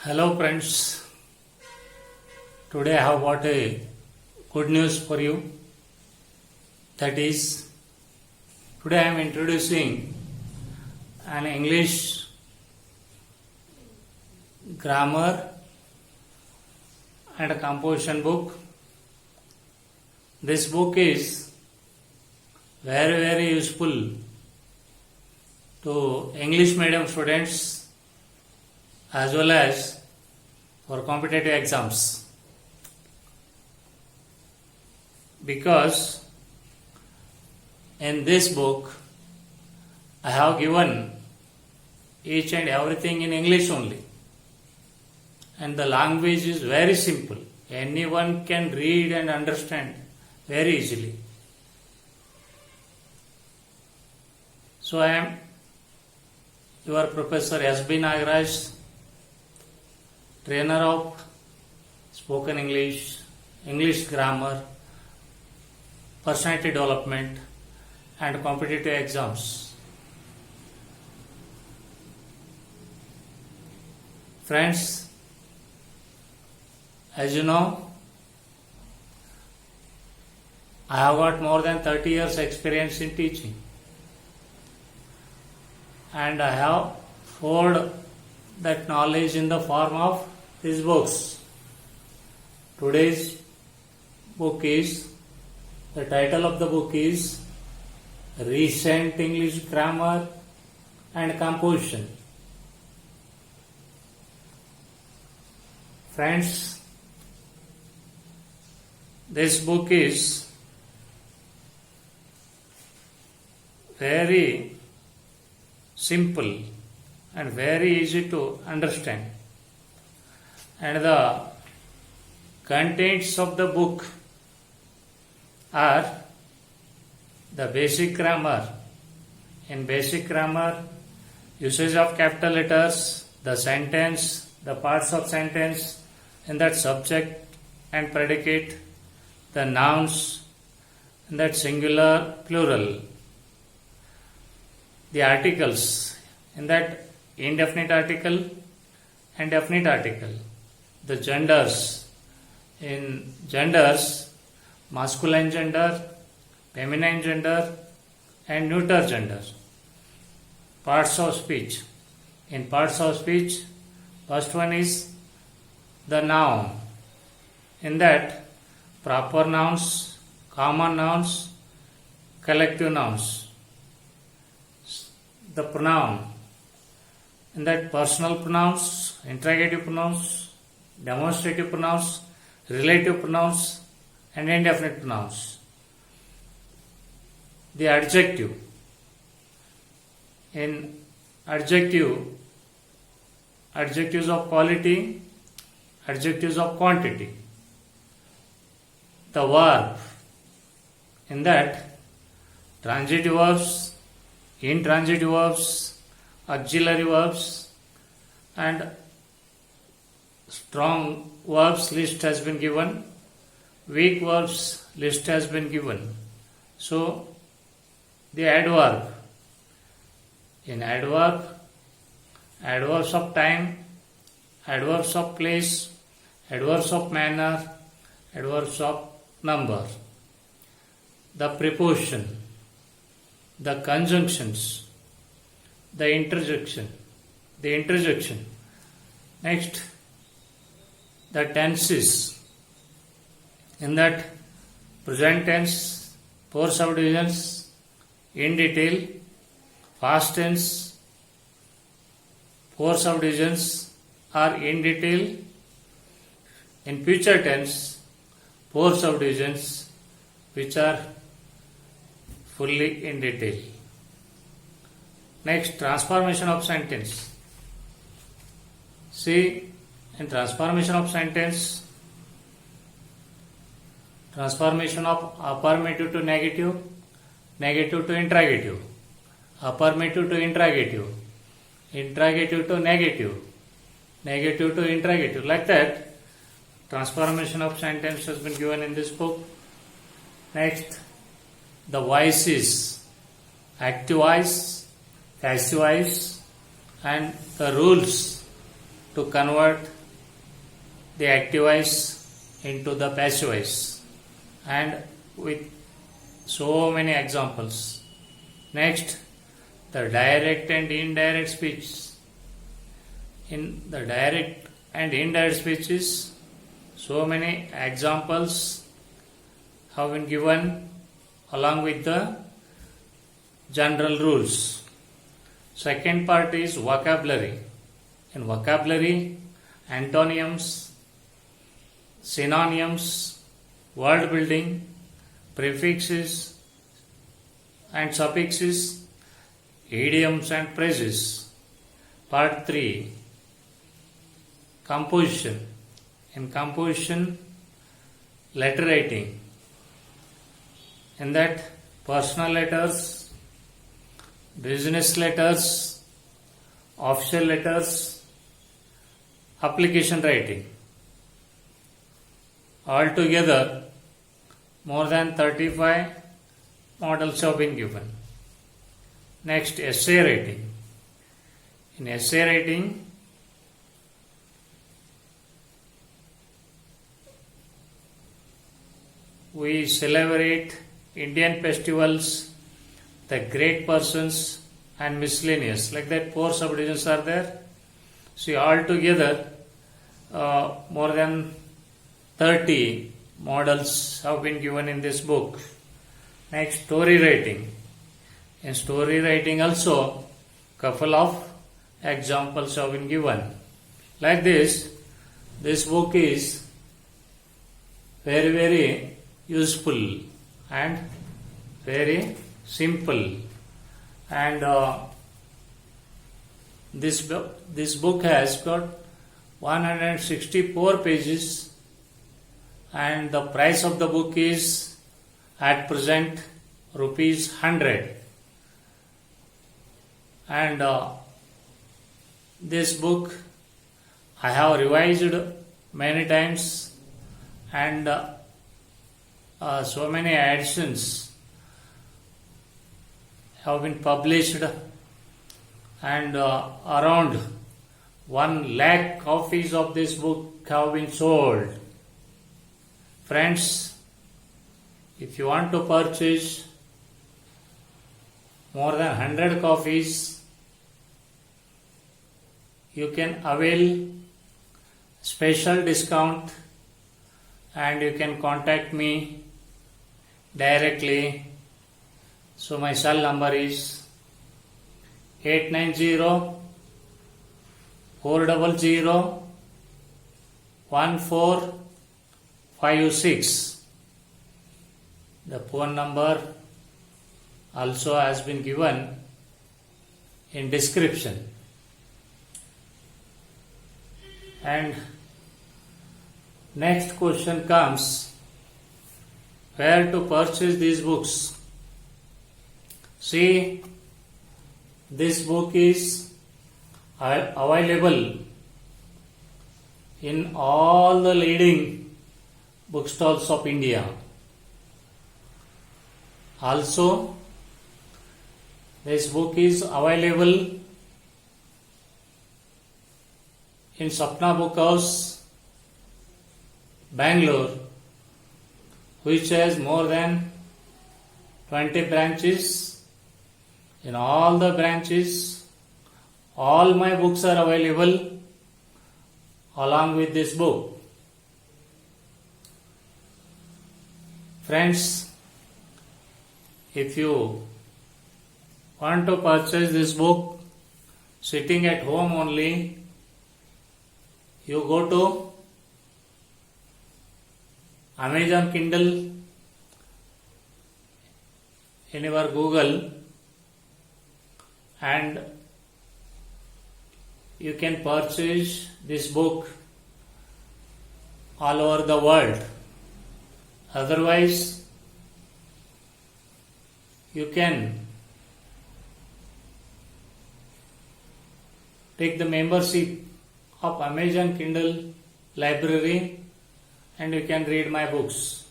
Hello friends, today I have got a good news for you. That is, today I am introducing an English grammar and a composition book. This book is very useful to English medium students as well as for competitive exams, because in this book I have given each and everything in English only, and the language is very simple. Anyone can read and understand very easily. So I am your Professor S.B. Nagaraj, trainer of spoken English, English grammar, personality development and competitive exams. Friends, as you know, I have got more than 30 years experience in teaching, and I have poured that knowledge in the form of these books. Today's book is, the title of the book is Recent English Grammar and Composition. Friends, this book is very simple and very easy to understand, and the contents of the book are the basic grammar. In basic grammar, usage of capital letters, the sentence, the parts of sentence, in that subject and predicate, the nouns, in that singular, plural, the articles, in that indefinite article and definite article, the genders, in genders, masculine gender, feminine gender and neuter gender, parts of speech. In parts of speech, first one is the noun. In that, proper nouns, common nouns, collective nouns. The pronoun. In that, personal pronouns, interrogative pronouns, demonstrative pronouns, relative pronouns and indefinite pronouns. The adjective. In adjective, adjectives of quality, adjectives of quantity. The verb. In that, transitive verbs, intransitive verbs, auxiliary verbs and strong verbs list has been given, weak verbs list has been given. So the adverb. In adverb, adverbs of time, adverbs of place, adverbs of manner, adverbs of number. The preposition, the conjunctions, the interjection. Next, the tenses. In that, present tense, 4 subdivisions in detail, past tense, 4 subdivisions are in detail, in future tense, 4 subdivisions which are fully in detail. Next, transformation of sentence. See, in transformation of sentence, transformation of affirmative to negative, negative to interrogative, affirmative to interrogative, interrogative to negative, negative to interrogative. Like that, transformation of sentence has been given in this book. Next, the voices, active voice, passive voice and the rules to convert the active voice into the passive voice, and with so many examples. Next, the direct and indirect speech. In the direct and indirect speeches, so many examples have been given along with the general rules. Second part is vocabulary. In vocabulary, antonyms, synonyms, word building, prefixes and suffixes, idioms and phrases. Part 3, composition. In composition, letter writing. In that, personal letters, business letters, official letters, application writing. Altogether, more than 35 models have been given. Next, essay writing. In essay writing, we celebrate Indian festivals, the great persons and miscellaneous. Like that, 4 subdivisions are there. See, altogether, more than 30 models have been given in this book. Next, story writing. In story writing also, couple of examples have been given. Like this book is very useful and very simple, and this book has got 164 pages, and the price of the book is at present rupees 100. And this book I have revised many times, and so many editions have been published, and around 1 lakh copies of this book have been sold. Friends, if you want to purchase more than 100 copies, you can avail special discount, and you can contact me directly. So my cell number is 890-400-1456. The phone number also has been given in description. And next question comes, where to purchase these books? See, this book is available in all the leading bookstalls of India. Also, this book is available in Sapna Book House, Bangalore, which has more than 20 branches. In all the branches, all my books are available along with this book. Friends, if you want to purchase this book sitting at home only, you go to Amazon Kindle in your Google, and you can purchase this book all over the world. Otherwise, you can take the membership of Amazon Kindle library, and you can read my books.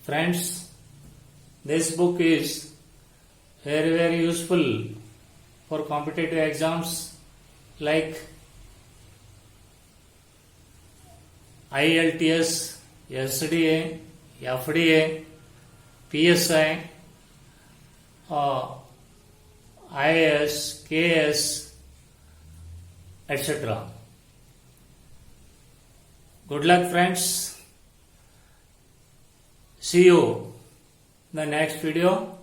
Friends, this book is very useful for competitive exams like IELTS, SDA, FDA, PSI, IAS, KS, etc. Good luck, friends. See you in the next video.